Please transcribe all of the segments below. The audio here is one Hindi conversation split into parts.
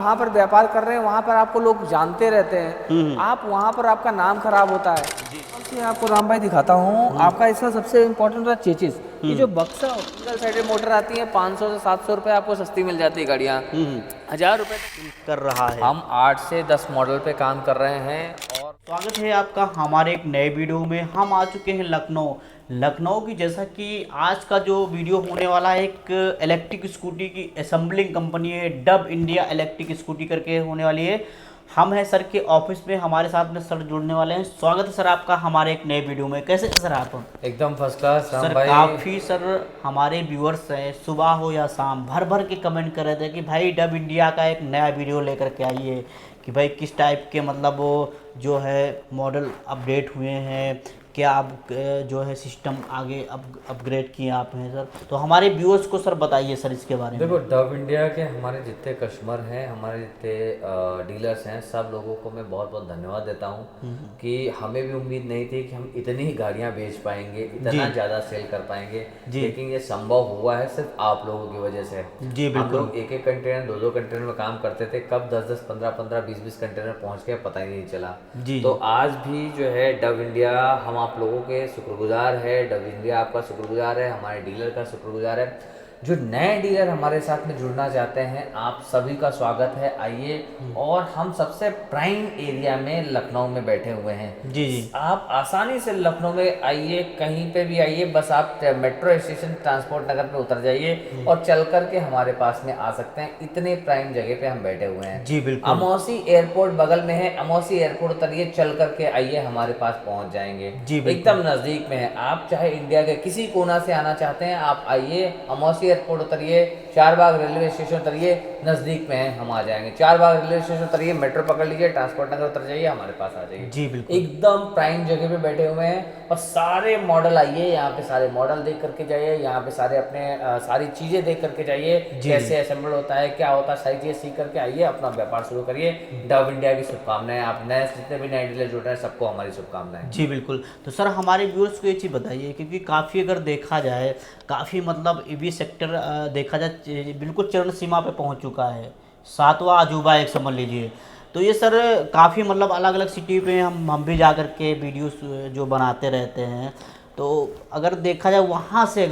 वहाँ पर व्यापार कर रहे हैं, वहाँ पर आपको लोग जानते रहते हैं, आप वहाँ पर आपका नाम खराब होता है। मैं आपको राम भाई दिखाता हूँ, आपका इसका सबसे इम्पोर्टेंट है चेचिस। ये जो बक्सा सिंगल साइडेड मोटर आती है 500 से 700 रुपये आपको सस्ती मिल जाती है गाड़ियाँ, 1000 रुपये कर रहा है। हम 8 से 10 मॉडल पे काम कर रहे हैं। और स्वागत है आपका हमारे एक नए वीडियो में। हम आ चुके हैं लखनऊ। लखनऊ की, जैसा कि आज का जो वीडियो होने वाला है, एक इलेक्ट्रिक स्कूटी की असेंबलिंग कंपनी है, डब इंडिया इलेक्ट्रिक स्कूटी करके होने वाली है। हम हैं सर के ऑफिस में, हमारे साथ में सर जुड़ने वाले हैं। स्वागत है सर आपका हमारे एक नए वीडियो में। कैसे हैं सर आप? एकदम फर्स्ट क्लास राम सर भाई। काफ़ी सर हमारे व्यूअर्स हैं, सुबह हो या शाम भर भर के कमेंट कर रहे थे कि भाई डब इंडिया का एक नया वीडियो लेकर के आइए, कि भाई किस टाइप के मतलब वो जो है मॉडल अपडेट हुए हैं, क्या आप जो है सिस्टम आगे अपग्रेड किए आप हैं सर। तो हमारे व्यूअर्स को सर बताइए सर इसके बारे में। देखो, डव इंडिया के हमारे जितने कस्टमर हैं, हमारे जितने डीलर्स हैं, सब लोगों को मैं बहुत बहुत धन्यवाद देता हूँ कि हमें भी उम्मीद नहीं थी कि हम इतनी ही गाड़ियाँ बेच पाएंगे, इतना ज़्यादा सेल कर पाएंगे। लेकिन ये संभव हुआ है सिर्फ आप लोगों की वजह से। जी हम बिल्कुल। लोग एक एक कंटेनर, दो दो कंटेनर में काम करते थे, कब 10-10, 15-15, 20-20 कंटेनर पहुँच गए पता ही नहीं चला। जी तो आज भी जो है डव इंडिया हम आप लोगों के शुक्रगुजार है, डव इंडिया आपका शुक्रगुजार है, हमारे डीलर का शुक्रगुजार है। जो नए डीलर हमारे साथ में जुड़ना चाहते हैं, आप सभी का स्वागत है, आइए। और हम सबसे प्राइम एरिया में लखनऊ में बैठे हुए हैं। जी जी आप आसानी से लखनऊ में आइए, कहीं पे भी आइए, बस आप मेट्रो स्टेशन ट्रांसपोर्ट नगर पे उतर जाइए और चल करके हमारे पास में आ सकते हैं। इतने प्राइम जगह पे हम बैठे हुए हैं। जी बिल्कुल। अमौसी एयरपोर्ट बगल में है, अमौसी एयरपोर्ट उतरिए, चल करके आइए, हमारे पास पहुंच जाएंगे। जी बिल्कुल। एकदम नज़दीक में है। आप चाहे इंडिया के किसी कोना से आना चाहते हैं, आप आइए, अमौसी एयरपोर्ट उतरिए, चारबाग रेलवे स्टेशन उतरिए, नज़दीक में है, हम आ जाएंगे। चारबाग रेलवे स्टेशन उतरिए, मेट्रो पकड़ लीजिए, ट्रांसपोर्ट नगर उतर जाइए, हमारे पास आ जाइए। जी बिल्कुल। एकदम प्राइम जगह पे बैठे हुए हैं और सारे मॉडल आइए, यहाँ पे सारे मॉडल देख करके जाइए, यहाँ पे सारे अपने सारी चीज़ें देख करके जाइए, कैसे असेंबल होता है, क्या होता है, सारी चीज़ें सीख करके आइए, अपना व्यापार शुरू करिए। डव इंडिया की शुभकामनाएं। आप नए जितने भी नए डीलर जुड़ रहे हैं, सबको हमारी शुभकामनाएं। जी बिल्कुल। तो सर हमारे व्यूअर्स को ये चीज़ बताइए, क्योंकि काफ़ी अगर देखा जाए, काफ़ी मतलब ईवी सेक्टर देखा जाए बिल्कुल चरण सीमा पे पहुंच चुका है, सातवां अजूबा एक समझ लीजिए। तो ये सर काफ़ी मतलब अलग अलग सिटी पे हम भी जा कर के वीडियोस जो बनाते रहते हैं। तो अगर देखा जाए वहाँ से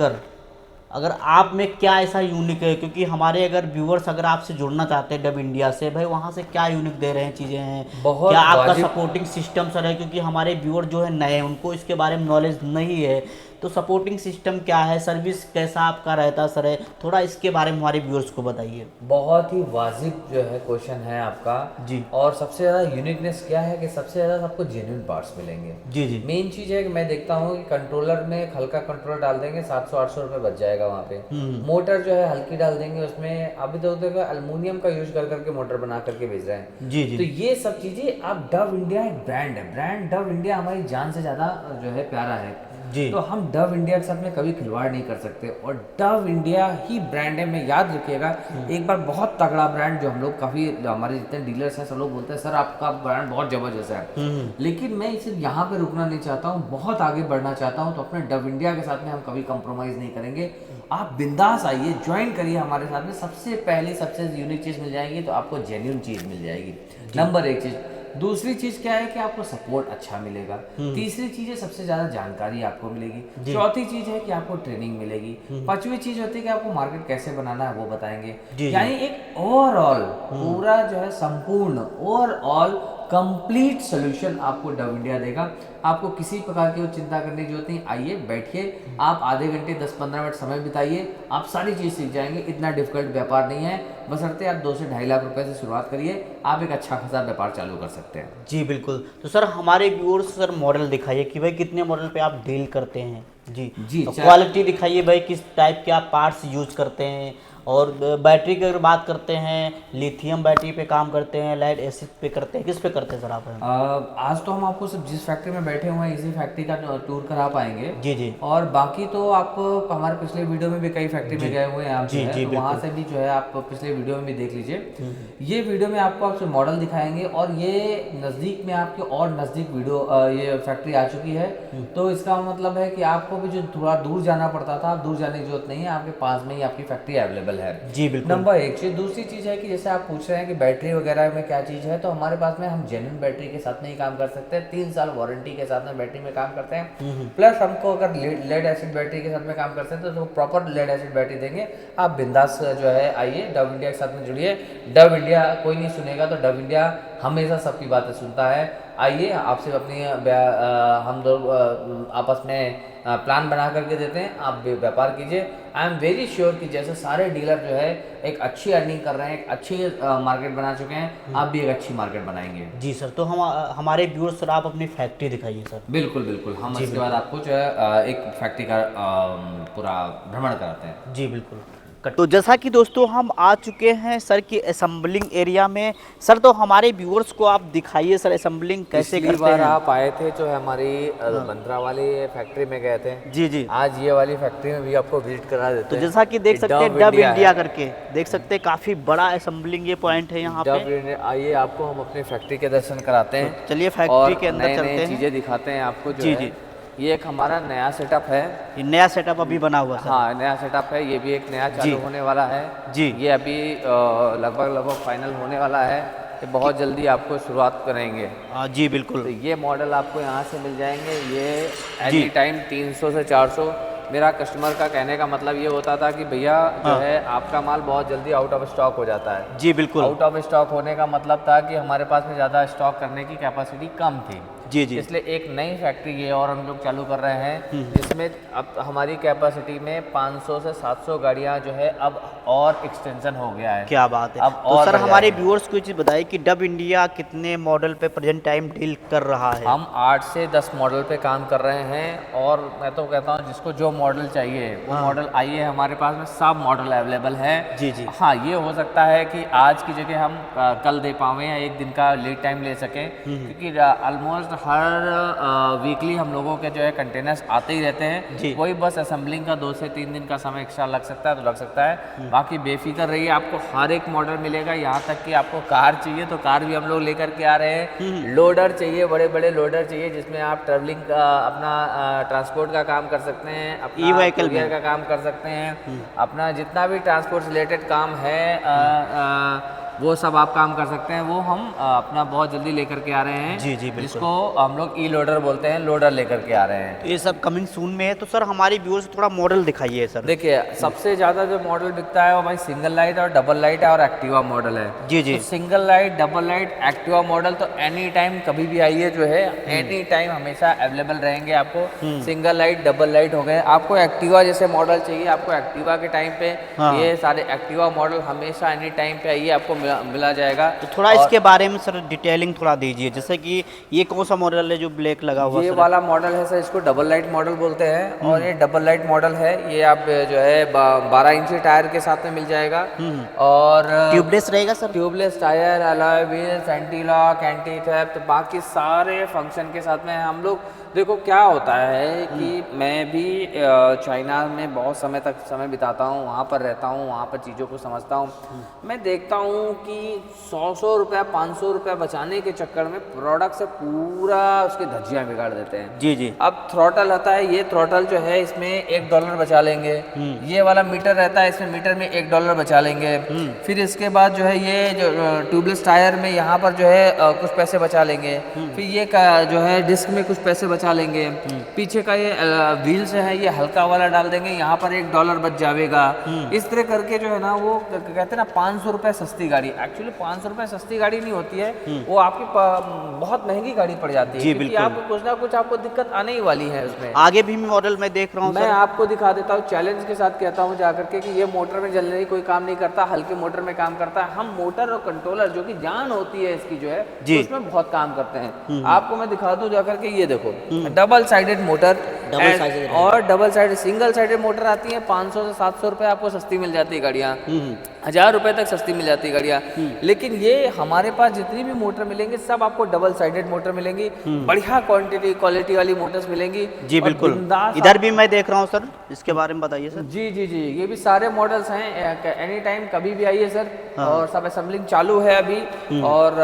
अगर आप में क्या ऐसा यूनिक है, क्योंकि हमारे अगर व्यूअर्स अगर आपसे जुड़ना चाहते हैं डब इंडिया से, भाई वहाँ से क्या यूनिक दे रहे हैं चीज़ें हैं, बहुत क्या आपका वाजिब। सपोर्टिंग सिस्टम सर है, क्योंकि हमारे व्यूअर जो है नए हैं, उनको इसके बारे में नॉलेज नहीं है। तो सपोर्टिंग सिस्टम क्या है, सर्विस कैसा आपका रहता सर है, थोड़ा इसके बारे में हमारे व्यूअर्स को बताइए। बहुत ही वाजिब जो है क्वेश्चन है आपका। जी और सबसे ज़्यादा यूनिकनेस क्या है कि सबसे ज़्यादा आपको जेन्युइन पार्ट्स मिलेंगे। जी जी मेन चीज़ है कि मैं देखता हूँ कि कंट्रोलर में एक हल्का कंट्रोलर डाल देंगे, 700-800 रुपये बच जाएगा वहाँ पे। मोटर जो है हल्की डाल देंगे, उसमें अभी तो देखो एल्युमिनियम का यूज कर करके मोटर बना करके भेज रहे हैं। जी तो जी ये सब चीज़ें, आप डव इंडिया एक ब्रांड है, ब्रांड डव इंडिया हमारी जान से ज़्यादा जो है प्यारा है। जी तो हम डव इंडिया के साथ में कभी खिलवाड़ नहीं कर सकते, और डव इंडिया ही ब्रांड है। मैं याद रखिएगा, एक बार बहुत तगड़ा ब्रांड जो हम लोग काफ़ी, हमारे जितने डीलर्स हैं सब लोग बोलते हैं सर आपका ब्रांड बहुत ज़बरदस्त है। लेकिन मैं इसे यहाँ पे रुकना नहीं चाहता हूँ, बहुत आगे बढ़ना चाहता हूँ। तो अपने डव इंडिया के साथ में हम कभी कंप्रोमाइज़ नहीं करेंगे। आप बिंदास आइए, ज्वाइन करिए हमारे साथ में। सबसे पहले सबसे यूनिक चीज़ मिल जाएगी, तो आपको जेन्युइन चीज़ मिल जाएगी, नंबर एक चीज़। दूसरी चीज़ क्या है कि आपको सपोर्ट अच्छा मिलेगा। तीसरी चीज़ है सबसे ज़्यादा जानकारी आपको मिलेगी। चौथी चीज़ है कि आपको ट्रेनिंग मिलेगी। पांचवी चीज़ होती है कि आपको मार्केट कैसे बनाना है वो बताएंगे। यानी एक ओवरऑल पूरा जो है संपूर्ण ओवरऑल कंप्लीट सोल्यूशन आपको डव इंडिया देगा। आपको किसी प्रकार की चिंता करने की जरूरत नहीं। आइए, बैठिए, आप आधे घंटे 10-15 मिनट समय बिताइए, आप सारी चीज़ सीख जाएंगे। इतना डिफिकल्ट व्यापार नहीं है, बशर्ते आप 2 से 2.5 लाख रुपए से शुरुआत करिए, आप एक अच्छा खासा व्यापार चालू कर सकते हैं। जी बिल्कुल। तो सर हमारे व्यूअर्स सर मॉडल दिखाइए कि भाई कितने मॉडल पे आप डील करते हैं। जी जी, तो क्वालिटी दिखाइए भाई, किस टाइप के आप पार्ट्स यूज करते हैं। और बैटरी की अगर बात करते हैं, लिथियम बैटरी पे काम करते हैं, लेड एसिड पे करते हैं, किस पे करते हैं सर आप? आज तो हम आपको सब जिस फैक्ट्री में बैठे हुए हैं इसी फैक्ट्री का टूर करा पाएंगे। जी जी और बाकी तो आप हमारे पिछले वीडियो में भी कई फैक्ट्री में गए हुए हैं आप, जी जो है, जी तो वहाँ से भी जो है आप पिछले वीडियो में भी देख लीजिए। ये वीडियो में आपको आपसे मॉडल दिखाएंगे, और ये नज़दीक में आपके और नज़दीक वीडियो ये फैक्ट्री आ चुकी है। तो इसका मतलब है कि आपको भी जो थोड़ा दूर जाना पड़ता था, आप दूर जाने की जरूरत नहीं है, आपके पास में ही आपकी फैक्ट्री अवेलेबल है। जी बिल्कुल। नंबर एक चीज़। दूसरी चीज़ है कि जैसे आप पूछ रहे हैं कि बैटरी वगैरह में क्या चीज़ है, तो हमारे पास में हम जेन्युइन बैटरी के साथ में ही काम कर सकते हैं। 3 साल वारंटी के साथ में बैटरी में काम करते हैं। प्लस हमको अगर लेड एसिड बैटरी के साथ में काम करते हैं तो प्रॉपर लेड एसिड बैटरी देंगे। आप बिंदास जो है आइए, डव इंडिया के साथ में जुड़िए। डव इंडिया कोई नहीं सुनेगा तो डव इंडिया हमेशा सबकी बातें सुनता है। आइए, आपसे अपनी हम दो आपस में प्लान बना करके देते हैं, आप व्यापार कीजिए। आई एम वेरी श्योर कि जैसे सारे डीलर जो है एक अच्छी अर्निंग कर रहे हैं, एक अच्छी मार्केट बना चुके हैं, आप भी एक अच्छी मार्केट बनाएंगे। जी सर, तो हम हमारे व्यूअर्स सर आप अपनी फैक्ट्री दिखाइए सर। बिल्कुल बिल्कुल, हम इसके बाद आपको जो है एक फैक्ट्री का पूरा भ्रमण कराते हैं। जी बिल्कुल। तो जैसा कि दोस्तों हम आ चुके हैं सर की असेंबलिंग एरिया में। सर तो हमारे व्यूअर्स को आप दिखाइए सर असेंबलिंग कैसे पिछली करते बार हैं। आप आए थे जो है हमारी बंद्रा वाली फैक्ट्री में गए थे। जी जी। आज ये वाली फैक्ट्री में भी आपको विजिट करा देते तो हैं। जैसा कि देख ये सकते हैं डब इंडिया इंडिया है। करके देख सकते हैं, काफ़ी बड़ा असेंबलिंग ये पॉइंट है यहाँ पे। डब इंडिया, आइए आपको हम अपनी फैक्ट्री के दर्शन कराते हैं। चलिए फैक्ट्री और के अंदर चलते हैं। चीज़ें दिखाते हैं आपको जो जी, है। जी। ये एक हमारा नया सेटअप है। ये नया सेटअप अभी बना हुआ सर। हाँ, नया सेटअप है। ये भी एक नया चालू जी। होने वाला है। जी। ये अभी लगभग फाइनल होने वाला है। ये बहुत जल्दी आपको शुरुआत करेंगे। जी तो बिल्कुल। ये मॉडल आपको यहाँ से मिल जाएंगे। ये जी। एनी टाइम 300 से 400। मेरा कस्टमर का कहने का मतलब ये होता था कि भैया जो हाँ। है आपका माल बहुत जल्दी आउट ऑफ स्टॉक हो जाता है। जी बिल्कुल। आउट ऑफ स्टॉक होने का मतलब था कि हमारे पास में ज़्यादा स्टॉक करने की कैपेसिटी कम थी। जी जी। इसलिए एक नई फैक्ट्री ये और हम लोग चालू कर रहे हैं, जिसमें अब हमारी कैपेसिटी में 500 से 700 गाड़ियाँ जो है अब और एक्सटेंशन हो गया है। क्या बात है। अब तो और सर बढ़ हमारे जाएगी। व्यूअर्स को ये चीज़ बताइए कि डब इंडिया कितने मॉडल पे प्रेजेंट टाइम डील कर रहा है। हम 8 से 10 मॉडल पे काम कर रहे हैं। और मैं तो कहता हूँ जिसको जो मॉडल चाहिए वो मॉडल आइए, हमारे पास में सब मॉडल अवेलेबल है। जी जी। हाँ, ये हो सकता है कि आज की जगह हम कल दे पावें या एक दिन का लीड टाइम ले सकें, क्योंकि ऑलमोस्ट हर वीकली हम लोगों के जो है कंटेनर्स आते ही रहते हैं। जी। वही बस असेंबलिंग का 2 से 3 दिन का समय एक्स्ट्रा लग सकता है तो लग सकता है। बाकी बेफिक्र रहिए, आपको हर एक मॉडल मिलेगा। यहाँ तक कि आपको कार चाहिए तो कार भी हम लोग लेकर के आ रहे हैं। लोडर चाहिए, बड़े बड़े लोडर चाहिए जिसमें आप ट्रैवलिंग का अपना ट्रांसपोर्ट का काम कर सकते हैं, अपना ई-व्हीकल courier का काम कर सकते हैं, अपना जितना भी ट्रांसपोर्ट रिलेटेड काम है वो सब आप काम कर सकते हैं। वो हम अपना बहुत जल्दी लेकर के आ रहे हैं। जी, जी, बिल्कुल। जिसको हम लोग ई लोडर बोलते हैं, लोडर लेकर के आ रहे हैं। तो ये सब कमिंग सून में है। तो सर हमारे व्यूअर्स को थोड़ा मॉडल दिखाइए सर। देखिए, सबसे ज़्यादा जो मॉडल बिकता है वो भाई सिंगल लाइट और डबल लाइट और एक्टिवा मॉडल है। जी जी। तो single light, double light, Activa model तो एनी टाइम कभी भी आइए जो है एनी टाइम हमेशा अवेलेबल रहेंगे आपको। सिंगल लाइट, डबल लाइट हो गए। आपको एक्टिवा जैसे मॉडल चाहिए, आपको एक्टिवा के टाइम पे हाँ। ये सारे एक्टिवा मॉडल हमेशा एनी टाइम पे आइए, आपको मिला जाएगा। तो थोड़ा इसके बारे में सर डिटेलिंग थोड़ा दीजिए, जैसे कि ये कौन सा मॉडल है जो ब्लैक लगा हुआ ये सर? वाला मॉडल है सर, इसको डबल लाइट मॉडल बोलते हैं। और ये डबल लाइट मॉडल है। ये आप जो है 12 इंची टायर के साथ में मिल जाएगा। और ट्यूबलेस रहेगा sir? Tubeless tyre, alloy wheels, anti lock, anti theft, बाकी सारे फंक्शन के साथ में हम लोग। देखो क्या होता है कि मैं भी चाइना में बहुत समय बिताता हूँ, वहाँ पर रहता हूँ, वहाँ पर चीज़ों को समझता हूँ। मैं देखता हूँ कि 100 रुपया, 500 रुपया बचाने के चक्कर में प्रोडक्ट से पूरा उसके धज्जियाँ बिगाड़ देते हैं। जी जी। अब थ्रॉटल आता है, ये थ्रॉटल जो है इसमें $1 बचा लेंगे। ये वाला मीटर रहता है, इसमें मीटर में $1 बचा लेंगे। फिर इसके बाद जो है ये जो ट्यूबलेस टायर में यहाँ पर जो है कुछ पैसे बचा लेंगे। फिर ये जो है डिस्क में कुछ पैसे बचा लेंगे। पीछे का ये व्हील्स है, ये हल्का वाला डाल देंगे, यहाँ पर $1 बच जाएगा। इस तरह करके जो है ना वो कहते हैं ना 500 रुपये सस्ती गाड़ी। एक्चुअली 500 रुपये सस्ती गाड़ी नहीं होती है, वो आपकी बहुत महंगी गाड़ी पड़ जाती है। जी, क्योंकि बिल्कुल। आपको कुछ ना कुछ आपको दिक्कत आने ही वाली है उसमें। आगे भी मॉडल मैं देख रहा हूँ मैं सर। आपको दिखा देता हूँ, चैलेंज के साथ कहता हूँ जाकर के कि ये मोटर में जल्दी कोई काम नहीं करता, हल्के मोटर में काम करता है। हम मोटर और कंट्रोलर जो कि जान होती है इसकी जो है जी। तो उसमें बहुत काम करते हैं। आपको मैं दिखा दूँ जाकर के, ये देखो डबल साइडेड मोटर और double side single sided motor आती है। 500 से 700 रुपये आपको सस्ती मिल जाती है गाड़ियाँ, 1000 रुपये तक सस्ती मिल जाती है गाड़ियाँ। लेकिन ये हमारे पास जितनी भी मोटर मिलेंगी सब आपको डबल साइडेड मोटर मिलेंगी, बढ़िया क्वालिटी वाली मोटर्स मिलेंगी। जी और बिल्कुल। बिंदास इधर भी मैं देख रहा हूँ सर, इसके बारे में बताइए सर। जी जी जी, ये भी सारे मॉडल्स हैं। एनी टाइम कभी भी आइए सर। और सब असेंबलिंग चालू है अभी। और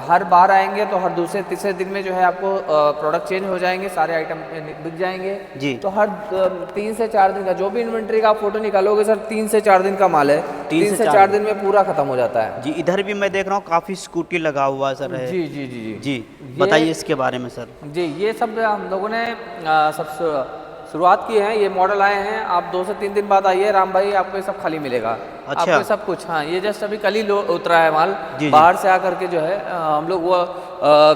हर बार आएंगे तो हर दूसरे तीसरे दिन में जो है आपको प्रोडक्ट चेंज हो जाएंगे, सारे आइटम बिक जाएंगे जी। तो हर 3 से 4 दिन का जो भी इन्वेंट्री का आप फोटो निकालोगे सर 3 से 4 दिन का माल है, 3 से 4 दिन में पूरा खत्म हो जाता है जी। इधर भी मैं देख रहा हूँ काफ़ी स्कूटी लगा हुआ है सर है। जी जी जी जी जी बताइए इसके बारे में सर। जी ये सब हम लोगों ने सब शुरुआत की है, ये मॉडल आए हैं, आप 2 से 3 दिन बाद आइए राम भाई, आपको ये सब खाली मिलेगा। अच्छा। आपको ये सब कुछ, हाँ ये जस्ट अभी कल ही उतरा है माल, जी, जी। बाहर से आकर के जो है हम लोग वो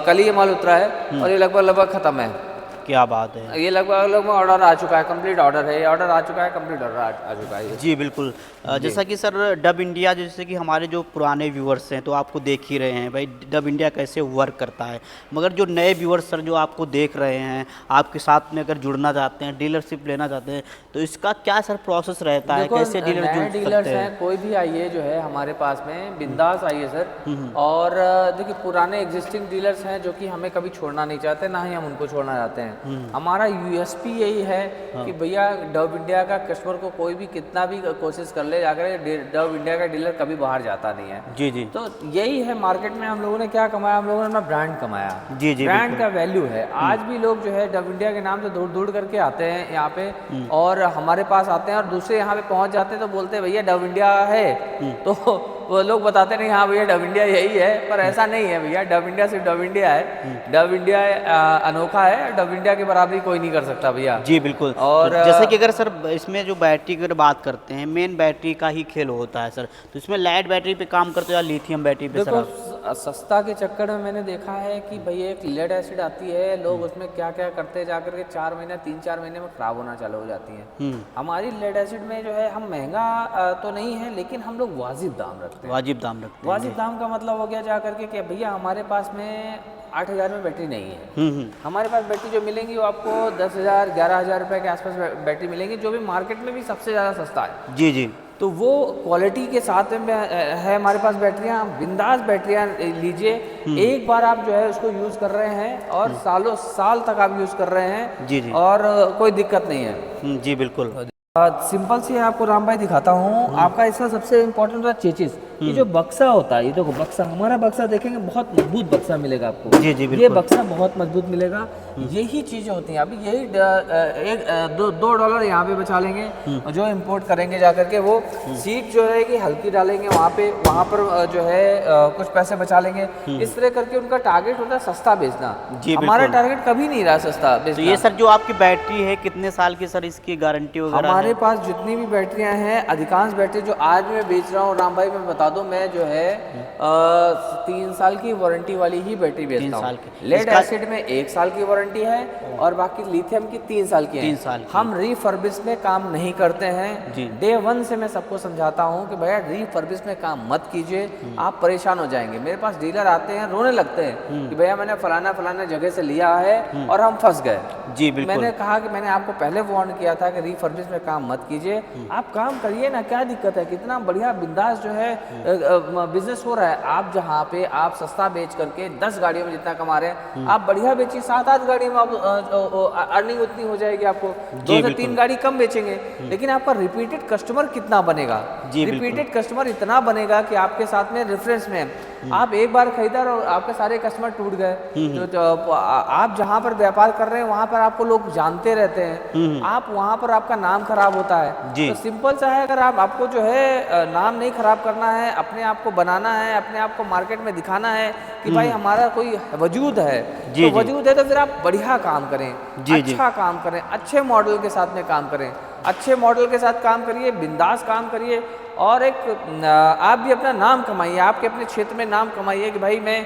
कल ही ये माल उतरा है और ये लगभग खत्म है। क्या बात है। ये लगभग ऑर्डर आ चुका है, कंप्लीट ऑर्डर है, ये ऑर्डर आ चुका है, कंप्लीट ऑर्डर आ चुका है। जी बिल्कुल। जैसा कि सर डब इंडिया, जैसे कि हमारे जो पुराने व्यूअर्स हैं तो आपको देख ही रहे हैं भाई डब इंडिया कैसे वर्क करता है, मगर जो नए व्यूअर्स सर जो आपको देख रहे हैं, आपके साथ में अगर जुड़ना चाहते हैं, डीलरशिप लेना चाहते हैं, तो इसका क्या सर प्रोसेस रहता है, कैसे डीलर जुड़ डीलर्स सकते हैं? हैं? कोई भी आइए जो है हमारे पास में बिंदास आइए सर। और देखिए पुराने एग्जिस्टिंग डीलर्स हैं जो कि हमें कभी छोड़ना नहीं चाहते, ना ही हम उनको छोड़ना चाहते हैं। हमारा यूएसपी यही है कि भैया डब इंडिया का कस्टमर को कोई भी कितना भी कोशिश कर ले जाकर, डब इंडिया का डीलर कभी बाहर जाता नहीं है। जी जी। तो यही है मार्केट में हम लोगों ने क्या कमाया, हम लोगों ने अपना ब्रांड कमाया। जी जी। ब्रांड का वैल्यू है। आज भी लोग जो है डब इंडिया के नाम से दूर दूर करके आते हैं यहाँ पे और हमारे पास आते हैं और दूसरे यहाँ पे पहुँच जाते हैं तो बोलते हैं भैया डब इंडिया है, तो वो लोग बताते नहीं हाँ भैया डब इंडिया यही है, पर ऐसा नहीं है भैया, डब इंडिया सिर्फ डब इंडिया है। डब इंडिया अनोखा है, डब इंडिया की बराबरी कोई नहीं कर सकता भैया। जी बिल्कुल। और तो जैसे कि अगर सर इसमें जो बैटरी की अगर बात करते हैं, मेन बैटरी का ही खेल होता है सर, तो इसमें लाइट बैटरी पे काम करते हो या लिथियम बैटरी पे सर देखो आप? सस्ता के चक्कर में मैंने देखा है कि भैया एक लेड एसिड आती है, लोग उसमें क्या क्या करते जाकर के 4 महीने 3-4 महीने में खराब होना चालू हो जाती है। हमारी लेड एसिड में जो है हम महंगा तो नहीं है लेकिन हम लोग वाजिब दाम रखते हैं। वाजिब दाम रखते हैं। वाजिब दाम का मतलब हो गया जा करके कि भैया हमारे पास में 8,000 में बैटरी नहीं है। हमारे पास बैटरी जो मिलेंगी वो आपको 10,000 11,000 रुपए के आसपास बैटरी मिलेंगी, जो भी मार्केट में भी सबसे ज़्यादा सस्ता है। जी जी। तो वो क्वालिटी के साथ में है हमारे पास बैटरियाँ, बिंदास बैटरियाँ लीजिए। एक बार आप जो है उसको यूज़ कर रहे हैं और सालों साल तक आप यूज़ कर रहे हैं। जी जी। और कोई दिक्कत नहीं है। जी बिल्कुल। सिंपल सी आपको राम भाई दिखाता हूँ। आपका इसका सबसे इम्पोर्टेंट होता है चेचिस। ये जो बक्सा होता है, ये देखो बक्सा, हमारा बक्सा देखेंगे बहुत मजबूत बक्सा मिलेगा आपको। जी जी बिल्कुल। ये बक्सा बहुत मजबूत मिलेगा। यही चीजें होती हैं। अभी यही $2 यहाँ पे बचा लेंगे और जो इम्पोर्ट करेंगे जाकर के वो सीट जो रहेगी हल्की डालेंगे वहाँ पे, वहाँ पर जो है कुछ पैसे बचा लेंगे। इस तरह करके उनका टारगेट होता है सस्ता बेचना। हमारा टारगेट कभी नहीं रहा सस्ता बेचना। तो ये सर जो आपकी बैटरी है कितने साल की सर इसकी गारंटी वगैरह? हमारे पास जितनी भी बैटरियां हैं, अधिकांश बैटरी जो आज मैं बेच रहा हूँ राम भाई, मैं बता दूं मैं जो है 3 साल की वारंटी वाली ही बैटरी बेचता हूँ। लेड एसिड में 1 साल की वारंटी है और बाकी लिथियम की 3 साल की है। 3 साल की। हम रीफर्बिश में काम नहीं करते हैं। डे 1 से मैं सबको समझाता हूँ कि भैया रीफर्बिश में काम मत कीजिए, आप परेशान हो जाएंगे। मेरे पास डीलर आते हैं, रोने लगते हैं कि भैया मैंने फलाना फलाना जगह से लिया है और हम फंस गए। जी बिल्कुल। मैंने कहा कि मैंने आपको पहले वार्न किया था कि रीफर्बिश में काम मत कीजिए। आप काम करिए ना, क्या दिक्कत है, कितना बढ़िया बिंदास जो है बिजनेस हो रहा है। आप जहाँ पे आप सस्ता बेच करके 10 गाड़ियों में जितना कमा रहे हैं, आप बढ़िया बेचिए, 7-8 गाड़ियों में आप अर्निंग उतनी हो जाएगी। आपको 2 से 3 गाड़ी कम बेचेंगे, लेकिन आपका रिपीटेड कस्टमर कितना बनेगा? रिपीटेड कस्टमर इतना बनेगा कि आपके साथ में रेफरेंस में आप एक बार खरीदा और आपके सारे कस्टमर टूट गए। तो आप जहाँ पर व्यापार कर रहे हैं वहाँ पर आपको लोग जानते रहते हैं, आप वहाँ पर आपका नाम खराब होता है। तो सिंपल सा है, अगर आपको जो है नाम नहीं खराब करना है, अपने आप को बनाना है, अपने आप को मार्केट में दिखाना है कि भाई हमारा कोई वजूद है, तो वजूद है तो फिर आप बढ़िया काम करें, अच्छा काम करें, अच्छे मॉडल के साथ में काम करें, अच्छे मॉडल के साथ काम करिए, बिंदास काम करिए और एक आप भी अपना नाम कमाइए, आपके अपने क्षेत्र में नाम कमाइए कि भाई मैं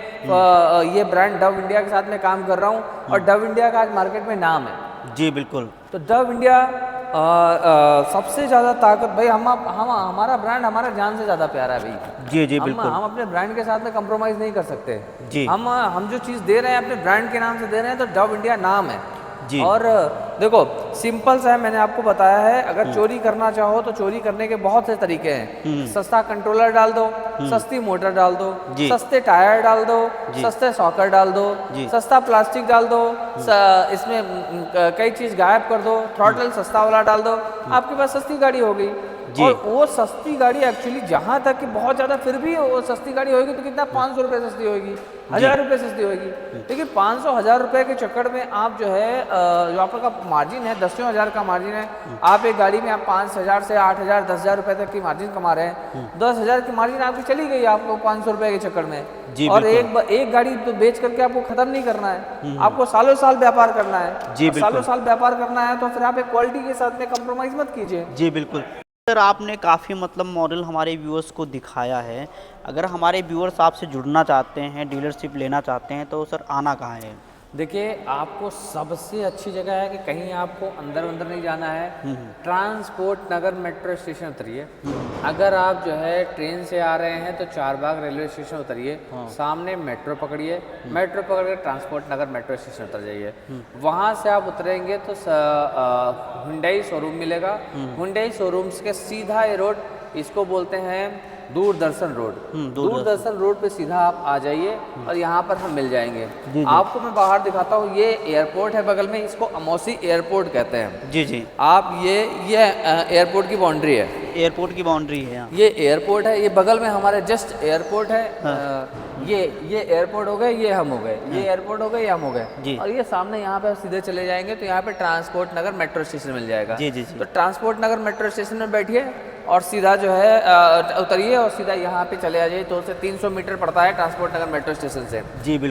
ये ब्रांड डव इंडिया के साथ में काम कर रहा हूँ और डव इंडिया का आज मार्केट में नाम है। जी बिल्कुल। तो डव इंडिया सबसे ज़्यादा ताकत भाई, हम हमारा ब्रांड हमारा जान से ज़्यादा प्यारा है भाई। जी जी बिल्कुल। हम अपने ब्रांड के साथ में कंप्रोमाइज़ नहीं कर सकते जी। हम जो चीज़ दे रहे हैं अपने ब्रांड के नाम से दे रहे हैं, तो डव इंडिया नाम है जी। और देखो सिंपल सा है, मैंने आपको बताया है, अगर चोरी करना चाहो तो चोरी करने के बहुत से तरीके हैं। सस्ता कंट्रोलर डाल दो, सस्ती मोटर डाल दो, सस्ते टायर डाल दो, सस्ते सॉकर डाल दो, सस्ता प्लास्टिक डाल दो, इसमें कई चीज़ गायब कर दो, थ्रॉटल सस्ता वाला डाल दो, आपके पास सस्ती गाड़ी हो गई। जी। और वो सस्ती गाड़ी एक्चुअली जहाँ तक कि बहुत ज़्यादा, फिर भी वो सस्ती गाड़ी होगी तो कितना 500 रुपये सस्ती होगी, 1000 रुपये सस्ती होगी। लेकिन 500-1000 रुपये के चक्कर में आप जो है जो आपका मार्जिन है 10,000 का मार्जिन है, आप एक गाड़ी में आप 5,000 से 8,000 10,000 रुपये तक की मार्जिन कमा रहे हैं। 10,000 की मार्जिन आपकी चली गई आपको 500 रुपये के चक्कर में। जी, और बिल्कुल। एक गाड़ी तो बेच करके आपको खत्म नहीं करना है, आपको सालों साल व्यापार करना है। जी, और बिल्कुल। सालों साल व्यापार करना है तो फिर आप एक क्वालिटी के साथ में कंप्रोमाइज़ मत कीजिए। जी बिल्कुल सर, आपने काफ़ी मतलब मॉडल हमारे व्यूअर्स को दिखाया है। अगर हमारे व्यूअर्स आपसे जुड़ना चाहते हैं, डीलरशिप लेना चाहते हैं तो सर आना कहाँ है? देखिए, आपको सबसे अच्छी जगह है कि कहीं आपको अंदर अंदर नहीं जाना है, ट्रांसपोर्ट नगर मेट्रो स्टेशन उतरिए। अगर आप जो है ट्रेन से आ रहे हैं तो चारबाग रेलवे स्टेशन उतरिए, सामने मेट्रो पकड़िए, मेट्रो पकड़ कर ट्रांसपोर्ट नगर मेट्रो स्टेशन उतर जाइए। वहाँ से आप उतरेंगे तो हुंडई शोरूम मिलेगा। हुंडई शोरूम के सीधा ये रोड, इसको बोलते हैं दूरदर्शन रोड। दूरदर्शन रोड पे सीधा आप आ जाइए और यहाँ पर हम मिल जाएंगे। आपको मैं बाहर दिखाता हूँ, ये एयरपोर्ट है बगल में, इसको अमौसी एयरपोर्ट कहते हैं। जी जी, आप ये एयरपोर्ट की बाउंड्री है, एयरपोर्ट की बाउंड्री है यहाँ। ये एयरपोर्ट है, ये बगल में हमारे जस्ट एयरपोर्ट है। ये एयरपोर्ट हो गए, ये हम हो गए, ये एयरपोर्ट हो गए, ये हम हो जी। गए। और ये सामने यहाँ पे सीधे चले जाएंगे तो यहाँ पे ट्रांसपोर्ट नगर मेट्रो स्टेशन मिल जाएगा। जी जी जी। तो ट्रांसपोर्ट नगर मेट्रो स्टेशन में बैठिए और सीधा जो है उतरिए और सीधा यहाँ पे चले आ जाइए। तो उससे 300 मीटर पड़ता है ट्रांसपोर्ट नगर मेट्रो स्टेशन से। जी बिल्कुल।